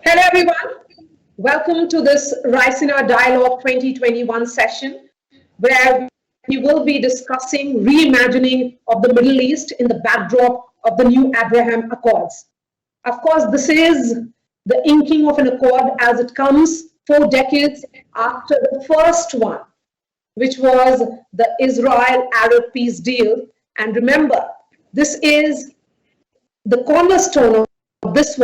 Hello, everyone. Welcome to this Raisina Dialogue 2021 session, where we will be discussing reimagining of the Middle East in the backdrop of the new Abraham Accords. Of course, this is the inking of an accord as it comes 4 decades after the first one, which was the Israel-Arab peace deal. And remember, this is the cornerstone of this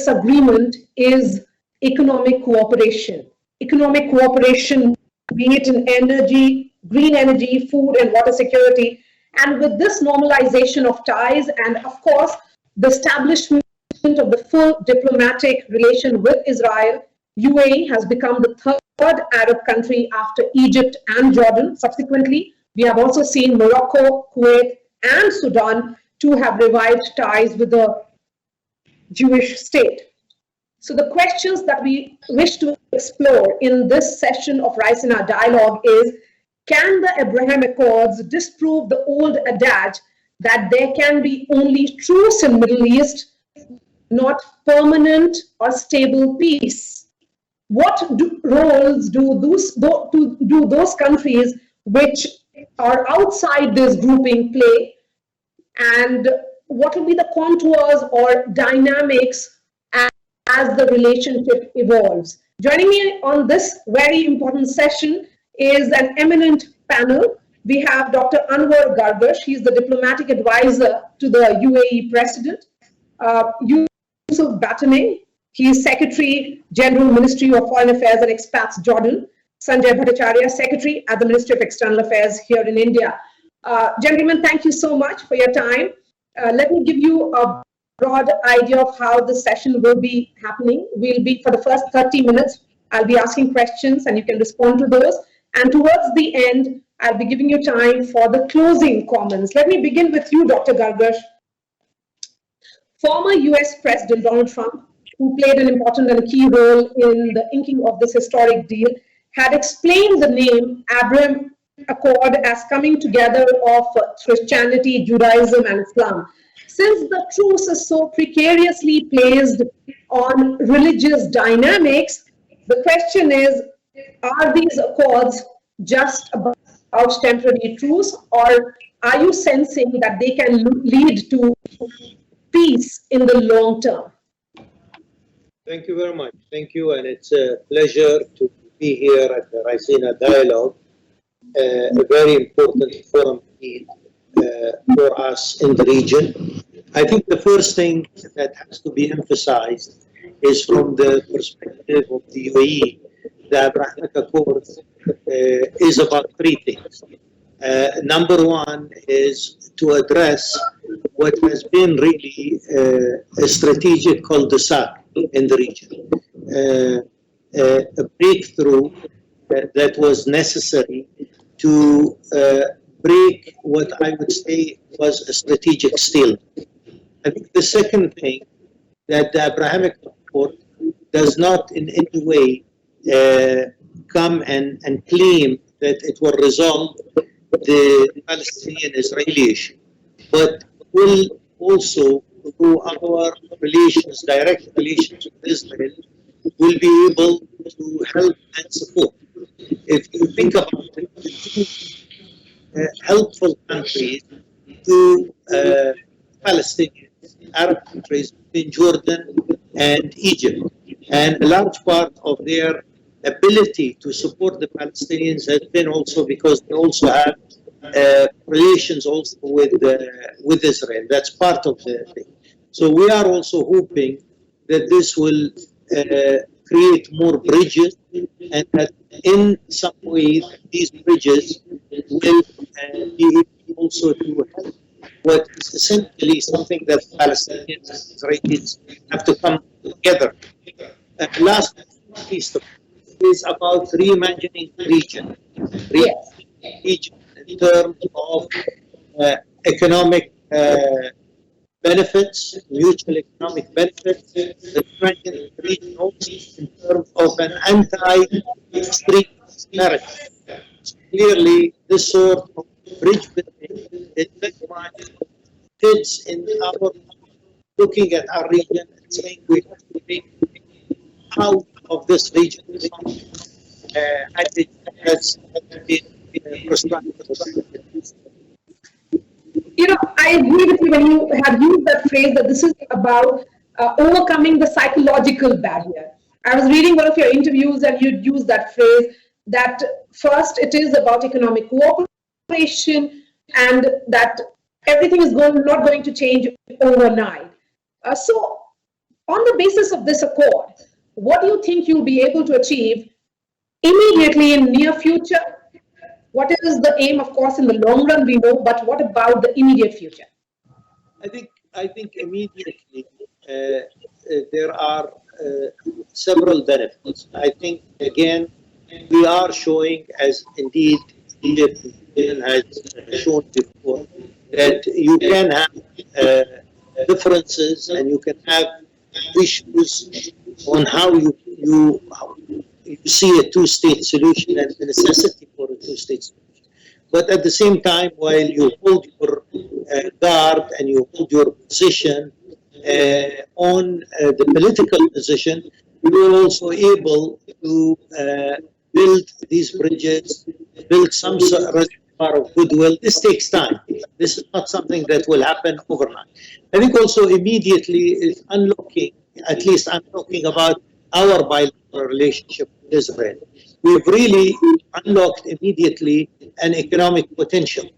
agreement is economic cooperation. Economic cooperation, be it in energy, green energy, food and water security. And with this normalization of ties and of course, the establishment of the full diplomatic relation with Israel, UAE has become the third Arab country after Egypt and Jordan. Subsequently, we have also seen Morocco, Kuwait, and Sudan to have revived ties with the Jewish state. So the questions that we wish to explore in this session of Raisina Dialogue is, can the Abraham Accords disprove the old adage that there can be only truce in Middle East, not permanent or stable peace? What roles do those countries which are outside this grouping play? And what will be the contours or dynamics as the relationship evolves? Joining me on this very important session is an eminent panel. We have Dr. Anwar Gargash. He's the diplomatic advisor to the UAE president. Yusuf Batane. He is Secretary General Ministry of Foreign Affairs and Expats, Jordan. Sanjay Bhattacharya, Secretary at the Ministry of External Affairs here in India. Gentlemen, thank you so much for your time. Let me give you a broad idea of how the session will be happening. We'll be, for the first 30 minutes, I'll be asking questions and you can respond to those. And towards the end, I'll be giving you time for the closing comments. Let me begin with you, Dr. Gargash. Former US President Donald Trump, who played an important and key role in the inking of this historic deal, had explained the name Abraham Accord as coming together of Christianity, Judaism, and Islam. Since the truce is so precariously placed on religious dynamics, the question is, are these accords just about temporary truce, or are you sensing that they can lead to peace in the long term? Thank you very much. Thank you, and it's a pleasure to be here at the Raisina Dialogue, a very important forum for us in the region. I think the first thing that has to be emphasized is from the perspective of the UAE, the Abrahamic Accord is about three things. Number one is to address what has been really a strategic cul-de-sac in the region, a breakthrough that was necessary to break what I would say was a strategic stalemate. I think the second thing, that the Abrahamic Accord does not in any way come and claim that it will resolve the Palestinian-Israeli issue, but will also, through our relations, direct relations with Israel, will be able to help and support. If you think about it, the two helpful countries to Palestinians, Arab countries in Jordan and Egypt, and a large part of their ability to support the Palestinians has been also because they also have relations also with Israel. That's part of the thing. So we are also hoping that this will create more bridges, and that in some ways these bridges will be able also to help what is essentially something that Palestinians and Israelis have to come together. Last but not least is about reimagining the region. Egypt in terms of economic benefits, mutual economic benefits, the strengthening the region also in terms of an anti-extremist narrative. So clearly, this sort of bridge building is very much fits in our looking at our region and saying we have to make how of this region adage has been prescribed. I agree with you when you have used that phrase that this is about overcoming the psychological barrier. I was reading one of your interviews and you'd use that phrase that first it is about economic cooperation and that everything is not going to change overnight. So, on the basis of this accord, what do you think you'll be able to achieve immediately in near future? What is the aim, of course, in the long run, we know, but what about the immediate future? I think immediately there are several benefits. I think again we are showing, as indeed Egypt has shown before, that you can have differences and you can have issues on how you see a two-state solution and the necessity for a two-state solution. But at the same time, while you hold your guard and you hold your position on the political position, you are also able to build these bridges, build some reservoir of goodwill. This takes time. This is not something that will happen overnight. I think also immediately is unlocking, at least I'm talking about our bilateral relationship with Israel. We've really unlocked immediately an economic potential.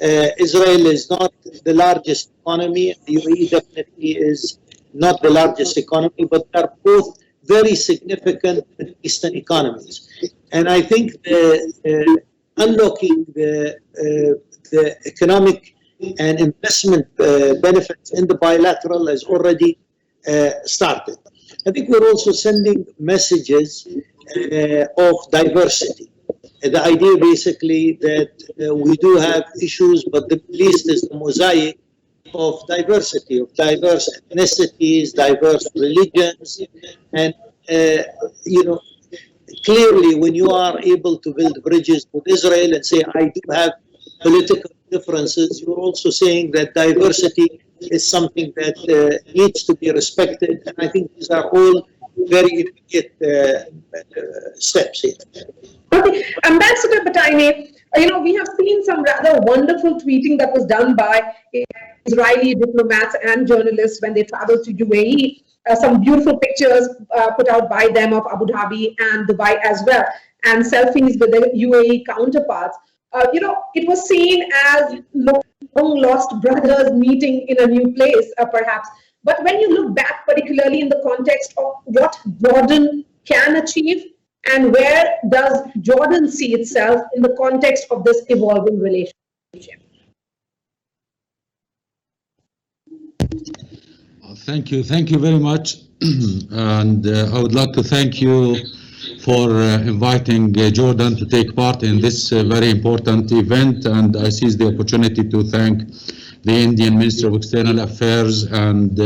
Israel is not the largest economy. The UAE definitely is not the largest economy, but they're both very significant Eastern economies. And I think unlocking the economic and investment benefits in the bilateral has already started. I think we're also sending messages of diversity. The idea basically that we do have issues, but the Middle East is the mosaic of diversity, of diverse ethnicities, diverse religions, and clearly when you are able to build bridges with Israel and say, I do have political differences, you're also saying that diversity is something that needs to be respected, and I think these are all very immediate steps here. Okay, Ambassador Bataine, we have seen some rather wonderful tweeting that was done by Israeli diplomats and journalists when they traveled to UAE. Some beautiful pictures put out by them of Abu Dhabi and Dubai as well, and selfies with the UAE counterparts. It was seen as long lost brothers meeting in a new place, perhaps. But when you look back, particularly in the context of what Jordan can achieve, and where does Jordan see itself in the context of this evolving relationship? Thank you very much. And I would like to thank you for inviting Jordan to take part in this very important event. And I seize the opportunity to thank the Indian Ministry of External Affairs and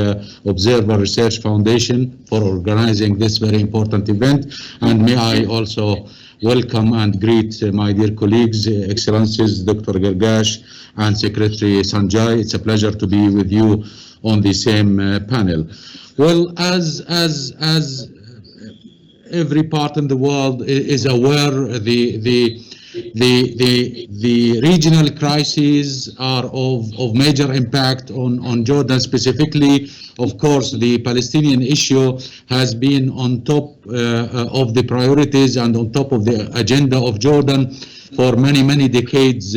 Observer Research Foundation for organizing this very important event. And may I also welcome and greet my dear colleagues, Excellencies Dr. Gargash and Secretary Sanjay. It's a pleasure to be with you on the same panel. Well, as every part in the world is aware, the regional crises are of major impact on Jordan specifically. Of course, the Palestinian issue has been on top of the priorities and on top of the agenda of Jordan for many decades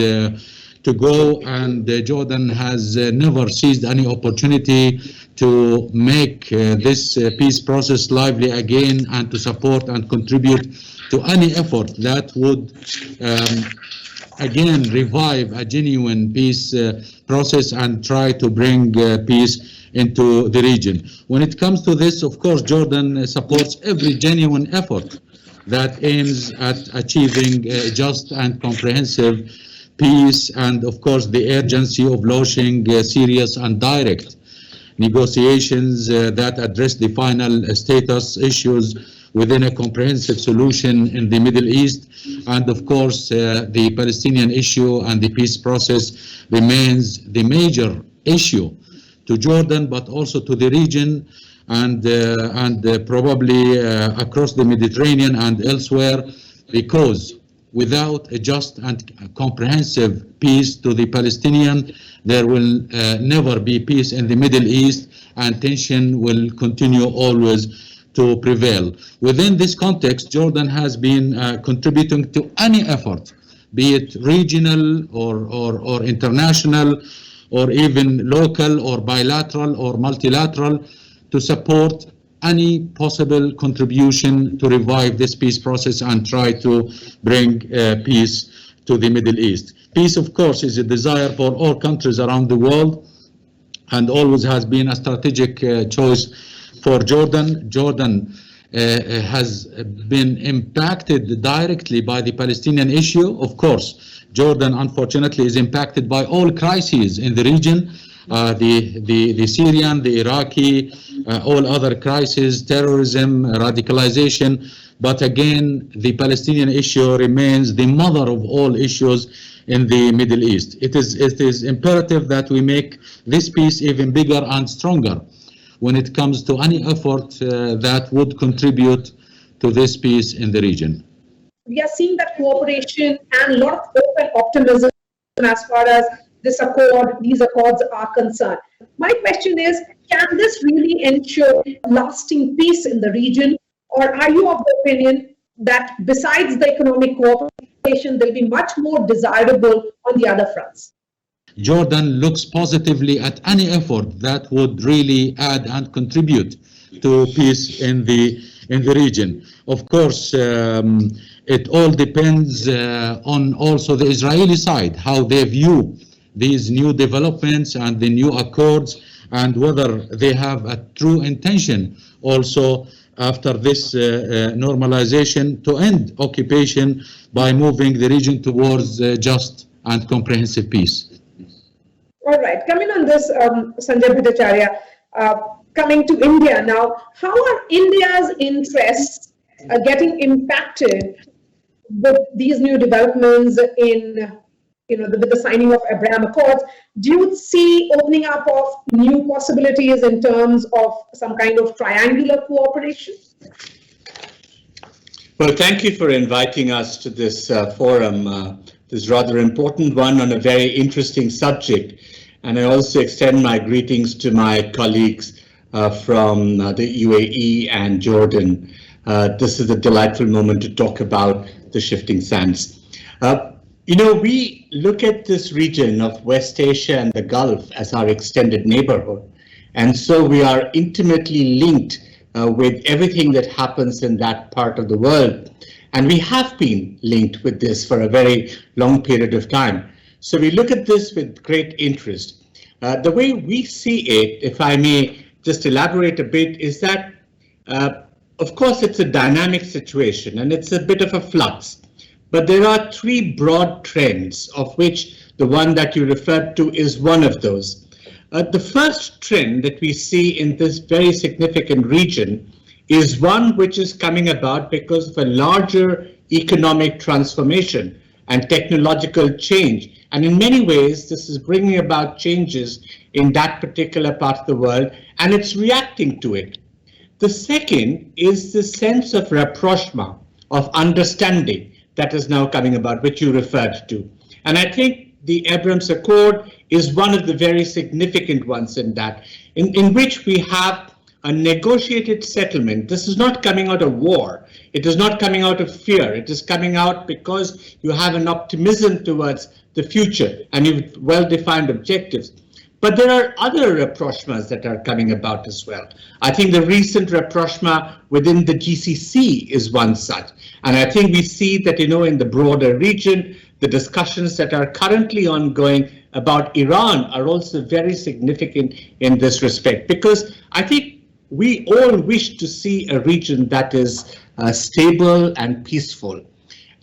to go, and Jordan has never seized any opportunity to make this peace process lively again and to support and contribute to any effort that would again revive a genuine peace process and try to bring peace into the region. When it comes to this, of course, Jordan supports every genuine effort that aims at achieving just and comprehensive peace, and of course the urgency of launching serious and direct negotiations that address the final status issues within a comprehensive solution in the Middle East. And of course the Palestinian issue and the peace process remains the major issue to Jordan, but also to the region. and probably across the Mediterranean and elsewhere, because without a just and comprehensive peace to the Palestinian, there will never be peace in the Middle East, and tension will continue always to prevail. Within this context, Jordan has been contributing to any effort, be it regional or international, or even local or bilateral or multilateral, to support any possible contribution to revive this peace process and try to bring peace to the Middle East. Peace, of course, is a desire for all countries around the world and always has been a strategic choice for Jordan. Jordan has been impacted directly by the Palestinian issue. Of course, Jordan, unfortunately, is impacted by all crises in the region, the Syrian, the Iraqi, all other crises, terrorism, radicalization. But again, the Palestinian issue remains the mother of all issues in the Middle East. It is imperative that we make this peace even bigger and stronger when it comes to any effort that would contribute to this peace in the region. We are seeing that cooperation and a lot of hope and optimism as far as these accords are concerned. My question is, can this really ensure lasting peace in the region, or are you of the opinion that besides the economic cooperation, there will be much more desirable on the other fronts? Jordan looks positively at any effort that would really add and contribute to peace in the region. Of course, it all depends on also the Israeli side, how they view these new developments and the new accords, and whether they have a true intention also after this normalization to end occupation by moving the region towards just and comprehensive peace. All right, coming on this, Sanjay Bhattacharya, coming to India now, how are India's interests getting impacted with these new developments in, with the signing of Abraham Accords? Do you see opening up of new possibilities in terms of some kind of triangular cooperation? Well, thank you for inviting us to this forum, this rather important one on a very interesting subject. And I also extend my greetings to my colleagues from the UAE and Jordan. This is a delightful moment to talk about the shifting sands. We look at this region of West Asia and the Gulf as our extended neighborhood. And so we are intimately linked with everything that happens in that part of the world. And we have been linked with this for a very long period of time. So we look at this with great interest. The way we see it, if I may just elaborate a bit, is that, of course, it's a dynamic situation and it's a bit of a flux. But there are three broad trends, of which the one that you referred to is one of those. The first trend that we see in this very significant region is one which is coming about because of a larger economic transformation and technological change. And in many ways, this is bringing about changes in that particular part of the world, and it's reacting to it. The second is the sense of rapprochement, of understanding that is now coming about, which you referred to. And I think the Abraham Accord is one of the very significant ones in that, in which we have a negotiated settlement. This is not coming out of war. It is not coming out of fear. It is coming out because you have an optimism towards the future and you've well-defined objectives. But there are other rapprochements that are coming about as well. I think the recent rapprochement within the GCC is one such. And I think we see that, in the broader region, the discussions that are currently ongoing about Iran are also very significant in this respect, because I think we all wish to see a region that is stable and peaceful.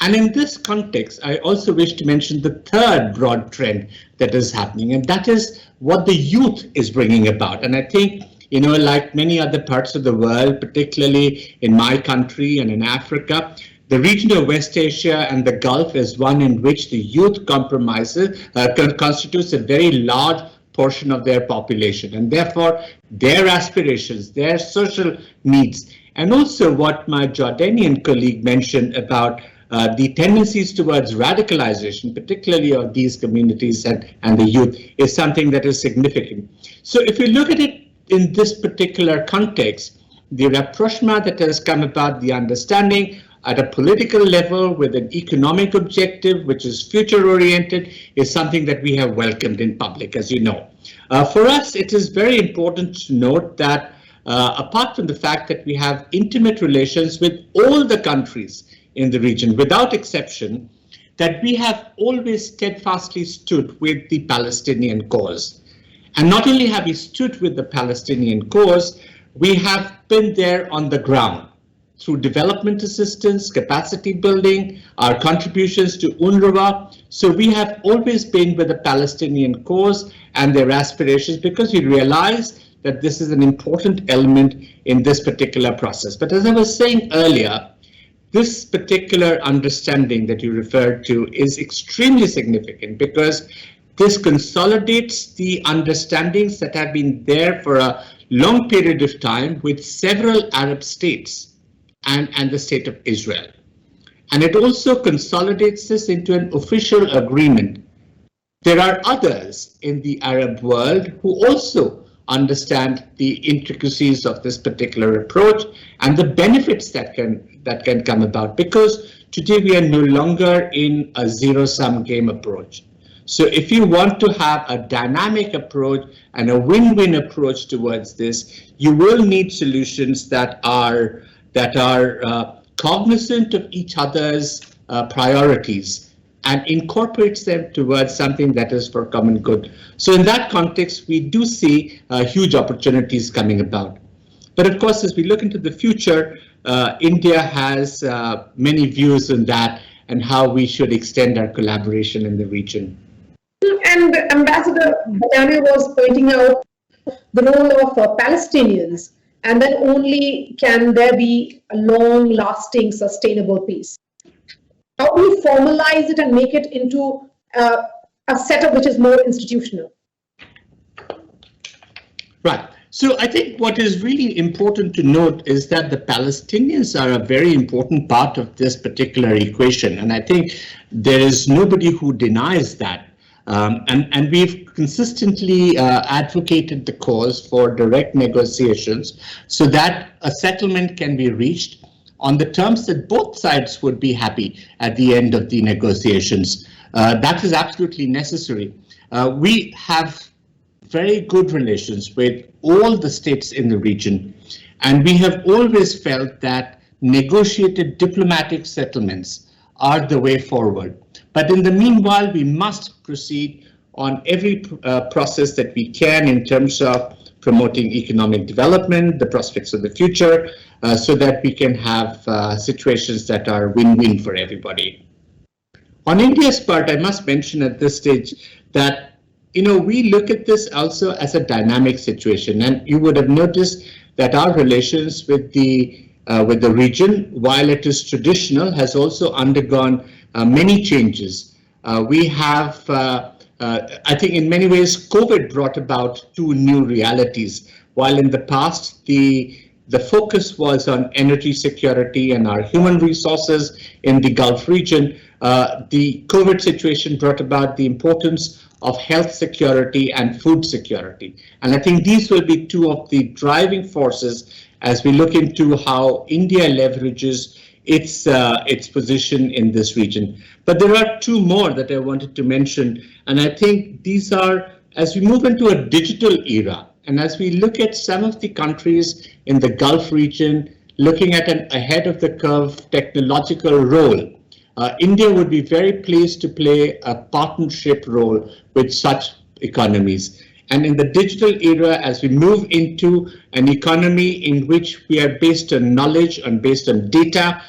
And in this context, I also wish to mention the third broad trend that is happening, and that is what the youth is bringing about. And I think, like many other parts of the world, particularly in my country and in Africa, the region of West Asia and the Gulf is one in which the youth constitutes a very large portion of their population, and therefore their aspirations, their social needs, and also what my Jordanian colleague mentioned about the tendencies towards radicalization, particularly of these communities and the youth, is something that is significant. So if you look at it in this particular context, the rapprochement that has come about, the understanding at a political level with an economic objective, which is future-oriented, is something that we have welcomed in public, as you know. For us, it is very important to note that apart from the fact that we have intimate relations with all the countries in the region, without exception, that we have always steadfastly stood with the Palestinian cause. And not only have we stood with the Palestinian cause, we have been there on the ground through development assistance, capacity building, our contributions to UNRWA. So we have always been with the Palestinian cause and their aspirations, because we realize that this is an important element in this particular process. But as I was saying earlier, this particular understanding that you referred to is extremely significant, because this consolidates the understandings that have been there for a long period of time with several Arab states and the state of Israel. And it also consolidates this into an official agreement. There are others in the Arab world who also understand the intricacies of this particular approach and the benefits that can come about, because today we are no longer in a zero-sum game approach. So if you want to have a dynamic approach and a win-win approach towards this, you will need solutions that are cognizant of each other's priorities and incorporates them towards something that is for common good. So in that context, we do see huge opportunities coming about. But of course, as we look into the future, India has many views on that and how we should extend our collaboration in the region. And Ambassador Bhatani was pointing out the role of Palestinians, and then only can there be a long-lasting, sustainable peace. How do we formalize it and make it into a setup which is more institutional? Right. So I think what is really important to note is that the Palestinians are a very important part of this particular equation. And I think there is nobody who denies that. And we've consistently advocated the cause for direct negotiations so that a settlement can be reached on the terms that both sides would be happy at the end of the negotiations. That is absolutely necessary. We have very good relations with all the states in the region, and we have always felt that negotiated diplomatic settlements are the way forward. But in the meanwhile, we must proceed on every process that we can in terms of promoting economic development, the prospects of the future, so that we can have situations that are win-win for everybody. On India's part, I must mention at this stage that we look at this also as a dynamic situation, and you would have noticed that our relations with the region, while it is traditional, has also undergone many changes. We have, I think in many ways, COVID brought about two new realities. While in the past, the focus was on energy security and our human resources in the Gulf region, the COVID situation brought about the importance of health security and food security. And I think these will be two of the driving forces as we look into how India leverages its position in this region. But there are two more that I wanted to mention, and I think these are, as we move into a digital era, and as we look at some of the countries in the Gulf region, looking at an ahead-of-the-curve technological role, India would be very pleased to play a partnership role with such economies. And in the digital era, as we move into an economy in which we are based on knowledge and based on data,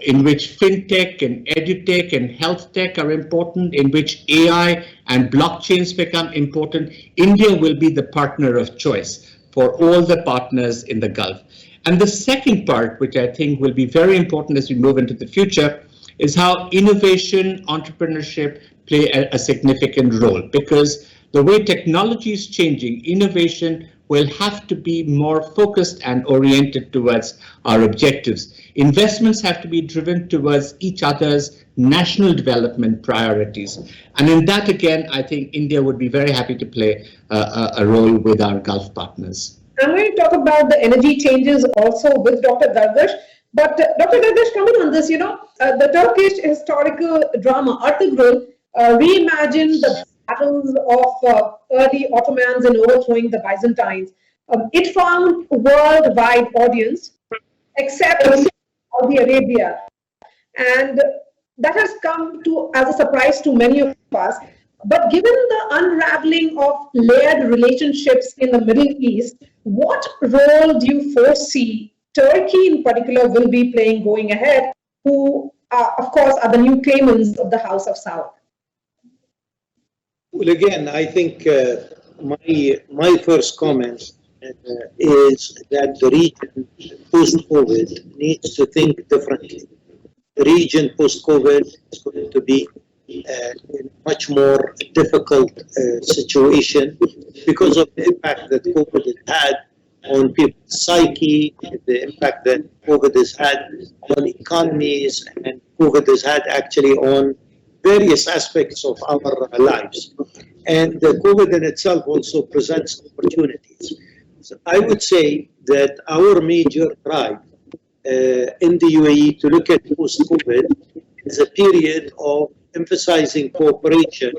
in which fintech and edutech and health tech are important, in which AI and blockchains become important, India will be the partner of choice for all the partners in the Gulf. And the second part, which I think will be very important as we move into the future, is how innovation, entrepreneurship play a significant role, because the way technology is changing, innovation will have to be more focused and oriented towards our objectives. Investments have to be driven towards each other's national development priorities. And in that, again, I think India would be very happy to play a role with our Gulf partners. I'm going to talk about the energy changes also with Dr. Darvish. But Dr. Darvish, coming on this, the Turkish historical drama Ertugrul reimagined the battles of early Ottomans in overthrowing the Byzantines. It found a worldwide audience, except Saudi Arabia. And that has come to as a surprise to many of us. But given the unraveling of layered relationships in the Middle East, what role do you foresee Turkey in particular will be playing going ahead, who of course are the new claimants of the House of Saud? Well, again, I think my first comment is that the region post-COVID needs to think differently. The region post-COVID is going to be in a much more difficult situation because of the impact that COVID has had on people's psyche, the impact that COVID has had on economies, and COVID has had actually on various aspects of our lives. And COVID in itself also presents opportunities. So I would say that our major drive in the UAE to look at post-COVID is a period of emphasizing cooperation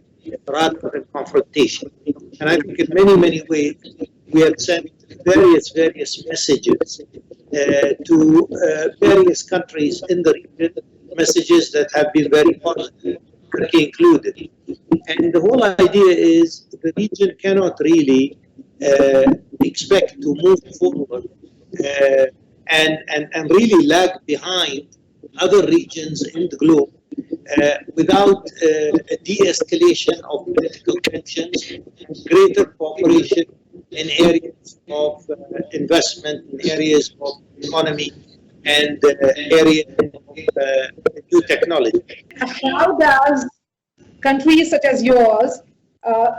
rather than confrontation. And I think in many ways we have sent various messages to various countries in the region, messages that have been very positive, Turkey included. And the whole idea is the region cannot really expect to move forward and really lag behind other regions in the globe without a de-escalation of political tensions, greater cooperation in areas of investment, in areas of economy, and areas of new technology. How does countries such as yours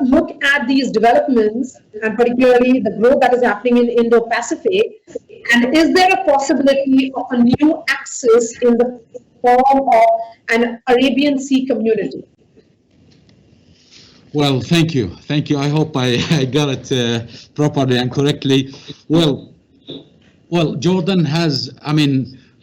look at these developments, and particularly the growth that is happening in Indo-Pacific? And is there a possibility of a new axis in the form of an Arabian Sea community? Well, thank you. I hope I got it properly and correctly. Well, Jordan has,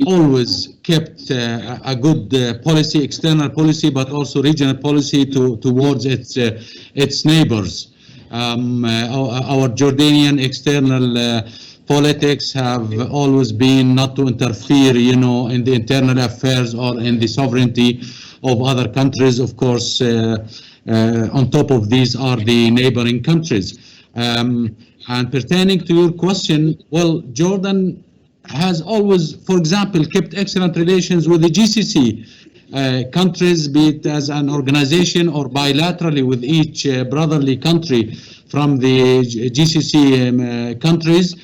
always kept a good policy, external policy, but also regional policy towards its neighbors. Our Jordanian external politics have always been not to interfere, in the internal affairs or in the sovereignty of other countries. Of course, on top of these are the neighboring countries. And pertaining to your question, well, Jordan has always, for example, kept excellent relations with the GCC countries, be it as an organization or bilaterally with each brotherly country from the GCC countries.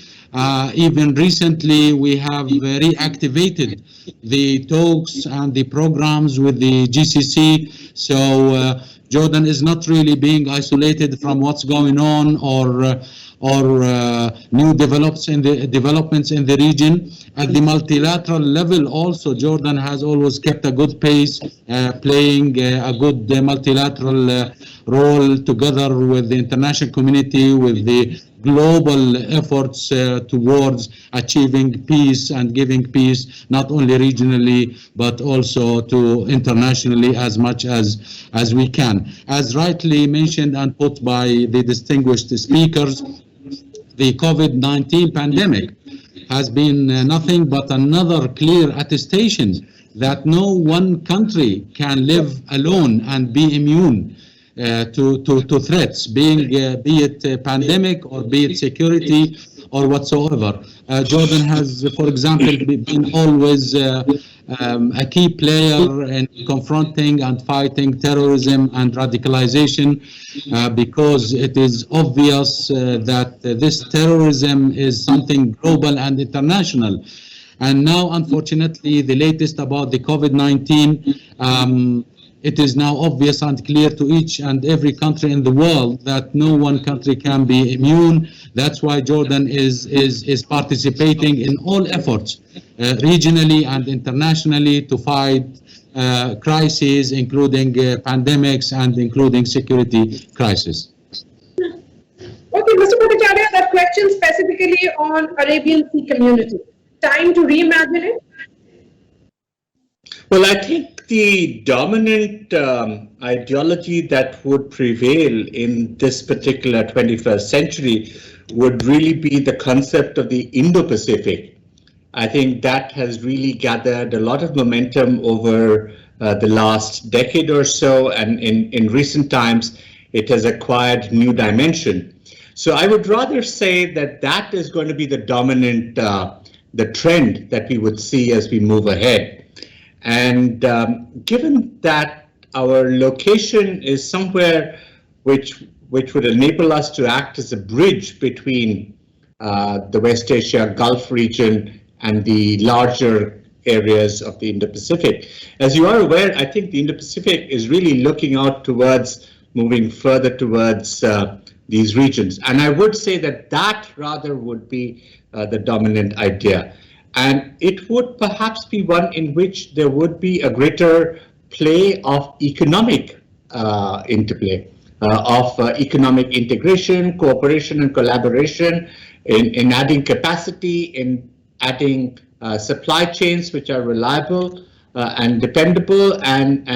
Even recently, we have reactivated the talks and the programs with the GCC. So Jordan is not really being isolated from what's going on or new developments in the region. At the multilateral level also, Jordan has always kept a good pace, playing a good multilateral role together with the international community, with the global efforts towards achieving peace and giving peace, not only regionally, but also to internationally as much as we can. As rightly mentioned and put by the distinguished speakers, the COVID-19 pandemic has been nothing but another clear attestation that no one country can live alone and be immune to threats, be it pandemic or be it security or whatsoever. Jordan has, for example, been always a key player in confronting and fighting terrorism and radicalization because it is obvious that this terrorism is something global and international. And now, unfortunately, the latest about the COVID-19, it is now obvious and clear to each and every country in the world that no one country can be immune. That's why Jordan is participating in all efforts, regionally and internationally, to fight crises, including pandemics and including security crisis. Okay, Mr. Bhattacharya, that question specifically on Arabian Sea community. Time to reimagine it? Well, I think the dominant ideology that would prevail in this particular 21st century would really be the concept of the Indo-Pacific. I think that has really gathered a lot of momentum over the last decade or so, and in recent times it has acquired new dimension. So I would rather say that that is going to be the dominant, the trend that we would see as we move ahead. And given that our location is somewhere which would enable us to act as a bridge between the West Asia Gulf region and the larger areas of the Indo-Pacific. As you are aware, I think the Indo-Pacific is really looking out towards moving further towards these regions. And I would say that that rather would be the dominant idea. And it would perhaps be one in which there would be a greater play of economic interplay, of economic integration, cooperation and collaboration, in adding capacity, in adding supply chains which are reliable and dependable, and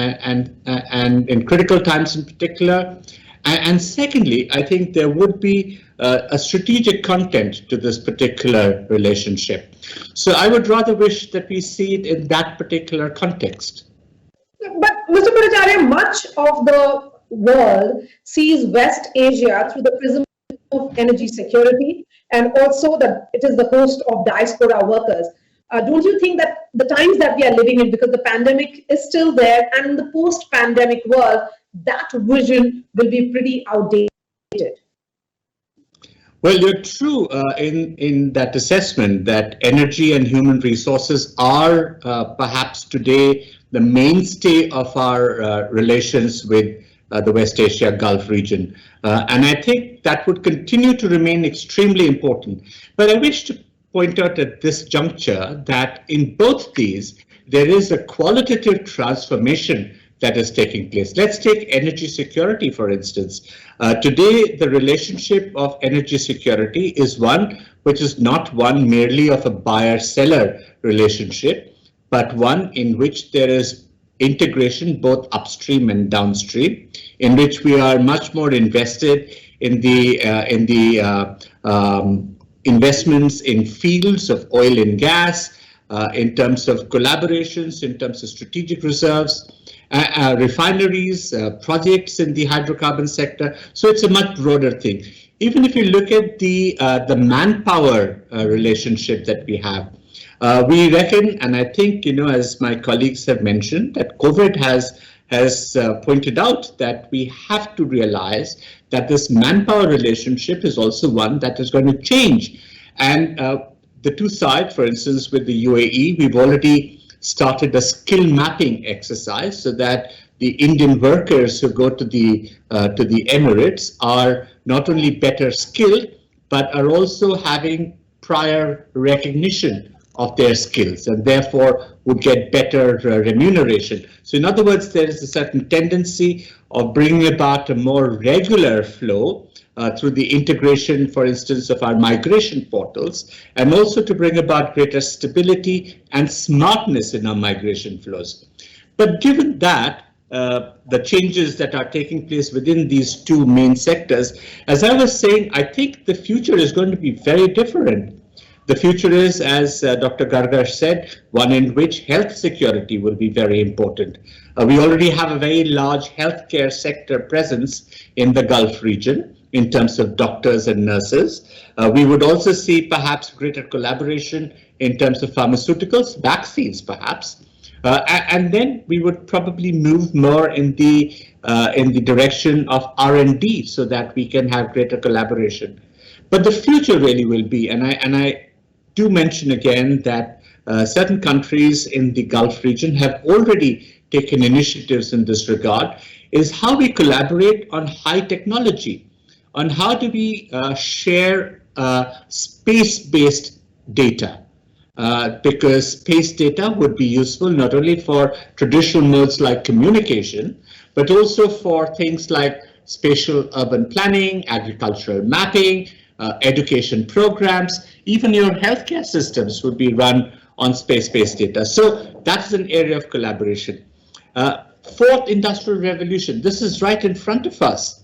in critical times in particular. And secondly, I think there would be a strategic content to this particular relationship. So I would rather wish that we see it in that particular context. But Mr. Bhattacharya, much of the world sees West Asia through the prism of energy security, and also that it is the host of diaspora workers. Don't you think that the times that we are living in, because the pandemic is still there, and in the post-pandemic world, that vision will be pretty outdated? Well, you're true in that assessment that energy and human resources are perhaps today the mainstay of our relations with the West Asia Gulf region. And I think that would continue to remain extremely important. But I wish to point out at this juncture that in both these, there is a qualitative transformation that is taking place. Let's take energy security, for instance. Today, the relationship of energy security is one which is not one merely of a buyer-seller relationship, but one in which there is integration both upstream and downstream, in which we are much more invested in the investments in fields of oil and gas, in terms of collaborations, in terms of strategic reserves, refineries, projects in the hydrocarbon sector. So it's a much broader thing. Even if you look at the manpower relationship that we have, we reckon, and I think, as my colleagues have mentioned, that COVID has pointed out that we have to realize that this manpower relationship is also one that is going to change. And the two sides, for instance, with the UAE, we've already started a skill mapping exercise so that the Indian workers who go to the Emirates are not only better skilled, but are also having prior recognition of their skills and therefore would get better remuneration. So in other words, there is a certain tendency of bringing about a more regular flow through the integration, for instance, of our migration portals, and also to bring about greater stability and smartness in our migration flows. But given that, the changes that are taking place within these two main sectors, as I was saying, I think the future is going to be very different. The future is, as Dr. Gargar said, one in which health security will be very important. We already have a very large healthcare sector presence in the Gulf region in terms of doctors and nurses. We would also see perhaps greater collaboration in terms of pharmaceuticals, vaccines perhaps. And then we would probably move more in the direction of R&D so that we can have greater collaboration. But the future really will be, and I do mention again that certain countries in the Gulf region have already taken initiatives in this regard, is how we collaborate on high technology, on how do we share space-based data. Because space data would be useful not only for traditional modes like communication, but also for things like spatial urban planning, agricultural mapping, education programs, even your healthcare systems would be run on space-based data. So that's an area of collaboration. Fourth industrial revolution, this is right in front of us.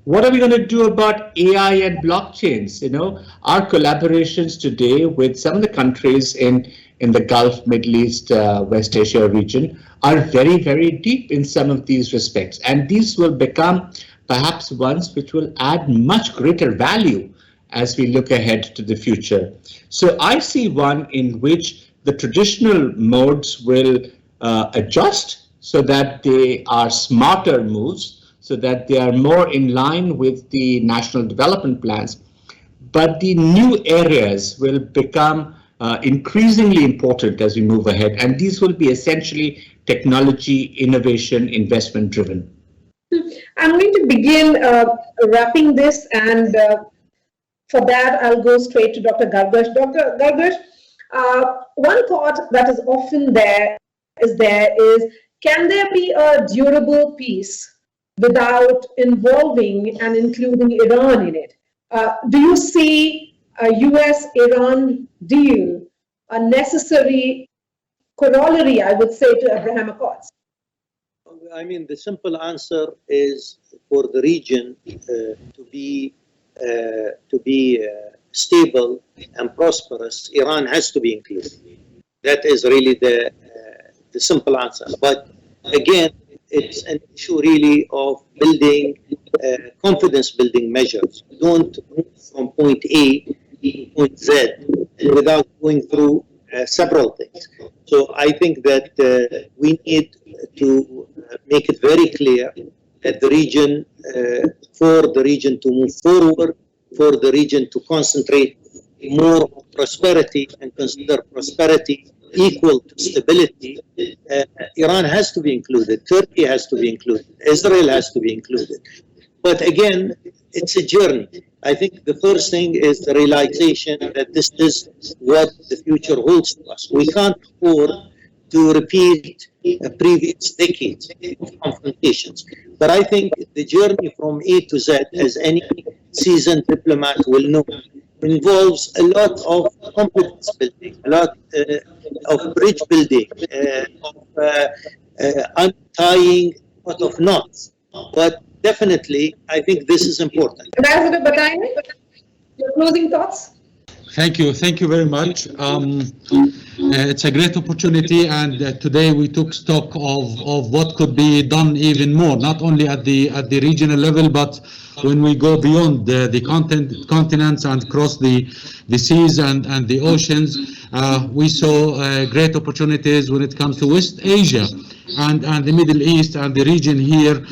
What are we going to do about AI and blockchains? You know, our collaborations today with some of the countries in the Gulf, Middle East, West Asia region are very, very deep in some of these respects. And these will become perhaps ones which will add much greater value as we look ahead to the future. So I see one in which the traditional modes will adjust so that they are smarter moves, so that they are more in line with the national development plans. But the new areas will become increasingly important as we move ahead, and these will be essentially technology, innovation, investment driven. I'm going to begin wrapping this, and for that I'll go straight to Dr. Gargash. Dr. Gargash, one thought that is often there is, can there be a durable peace without involving and including Iran in it? Do you see a US-Iran deal a necessary corollary, I would say, to Abraham Accords? I mean, the simple answer is for the region to be stable and prosperous, Iran has to be included. That is really the simple answer. But again, it's an issue really of building confidence building measures. You don't move from point A to point Z without going through several things. So I think that we need to make it very clear that the region, for the region to move forward, for the region to concentrate more on prosperity and consider prosperity equal to stability, Iran has to be included, Turkey has to be included, Israel has to be included. But again, it's a journey. I think the first thing is the realization that this is what the future holds to us. We can't afford to repeat previous decades of confrontations. But I think the journey from A to Z, as any seasoned diplomat will know, involves a lot of confidence building, a lot of bridge building, untying a lot of knots. But definitely, I think this is important. Ambassador Bataini, your closing thoughts? Thank you very much. It's a great opportunity, and today we took stock of what could be done even more, not only at the regional level, but when we go beyond the continents and cross the seas and the oceans. We saw great opportunities when it comes to West Asia and the Middle East and the region here,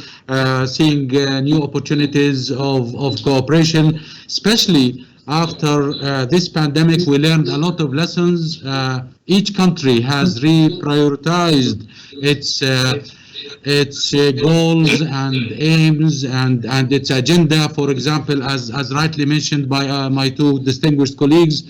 seeing new opportunities of cooperation, especially after this pandemic. We learned a lot of lessons. Each country has reprioritized its goals and aims and its agenda. For example, as rightly mentioned by my two distinguished colleagues,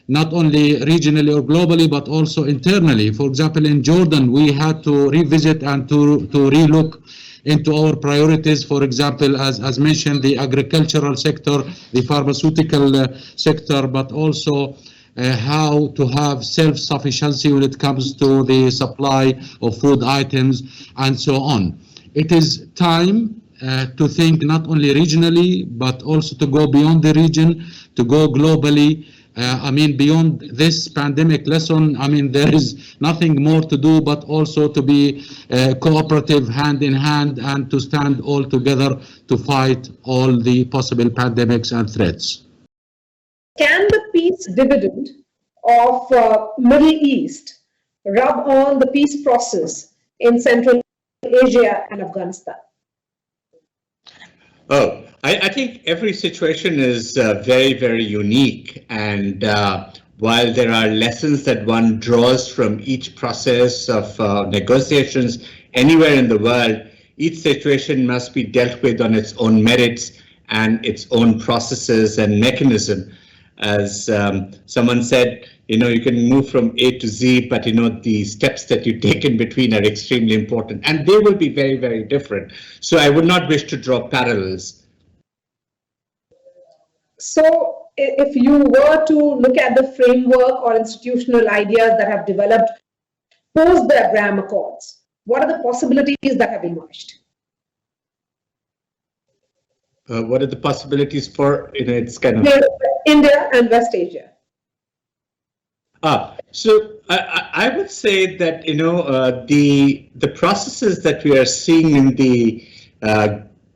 not only regionally or globally, but also internally. For example, in Jordan, we had to revisit and to relook into our priorities. For example, as mentioned, the agricultural sector, the pharmaceutical sector, but also how to have self-sufficiency when it comes to the supply of food items and so on. It is time to think not only regionally, but also to go beyond the region, to go globally. Beyond this pandemic lesson, there is nothing more to do, but also to be cooperative, hand in hand, and to stand all together to fight all the possible pandemics and threats. Can the peace dividend of Middle East rub on the peace process in Central Asia and Afghanistan? I think every situation is very, very unique, and while there are lessons that one draws from each process of negotiations anywhere in the world, each situation must be dealt with on its own merits and its own processes and mechanism. As someone said, you can move from A to Z, but the steps that you take in between are extremely important, and they will be very, very different. So I would not wish to draw parallels. So if you were to look at the framework or institutional ideas that have developed post the Abraham Accords, what are the possibilities that have emerged? What are the possibilities for, it's kind of... India and West Asia. So I would say that, the processes that we are seeing in the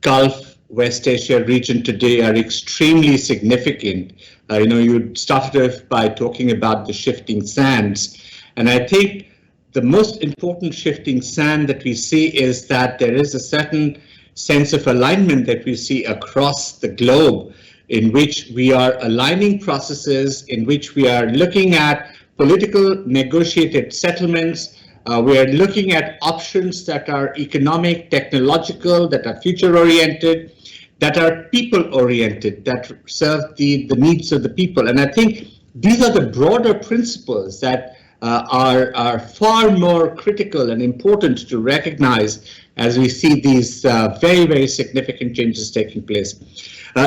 Gulf, West Asia region today are extremely significant. You started off by talking about the shifting sands, and I think the most important shifting sand that we see is that there is a certain sense of alignment that we see across the globe, in which we are aligning processes, in which we are looking at political negotiated settlements. We are looking at options that are economic, technological, that are future-oriented, that are people-oriented, that serve the needs of the people. And I think these are the broader principles that are far more critical and important to recognize as we see these very, very significant changes taking place.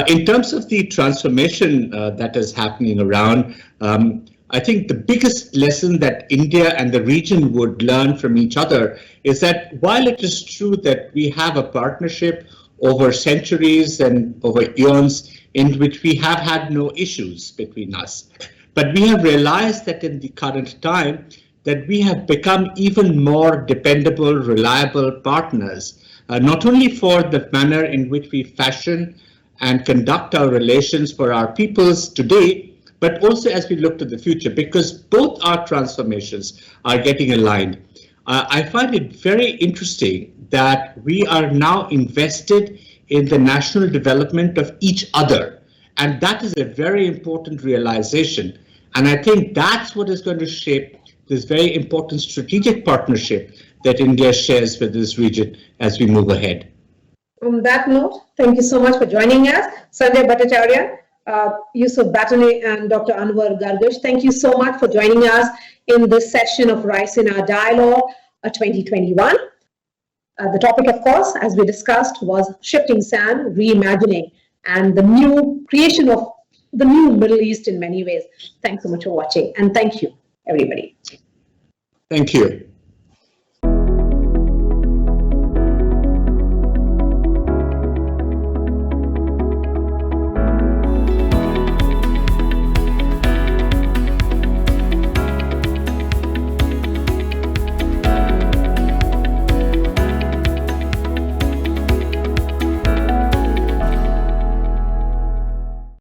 In terms of the transformation that is happening around, I think the biggest lesson that India and the region would learn from each other is that while it is true that we have a partnership over centuries and over eons in which we have had no issues between us, but we have realized that in the current time that we have become even more dependable, reliable partners, not only for the manner in which we fashion and conduct our relations for our peoples today, but also as we look to the future, because both our transformations are getting aligned. I find it very interesting that we are now invested in the national development of each other, and that is a very important realization. And I think that's what is going to shape this very important strategic partnership that India shares with this region as we move ahead. On that note, thank you so much for joining us, Sanjay Bhattacharya, Yusuf Batane, and Dr. Anwar Gargash. Thank you so much for joining us in this session of Raisina Dialogue 2021. The topic, of course, as we discussed, was shifting sand, reimagining, and the new creation of the new Middle East in many ways. Thanks so much for watching, and thank you, everybody. Thank you.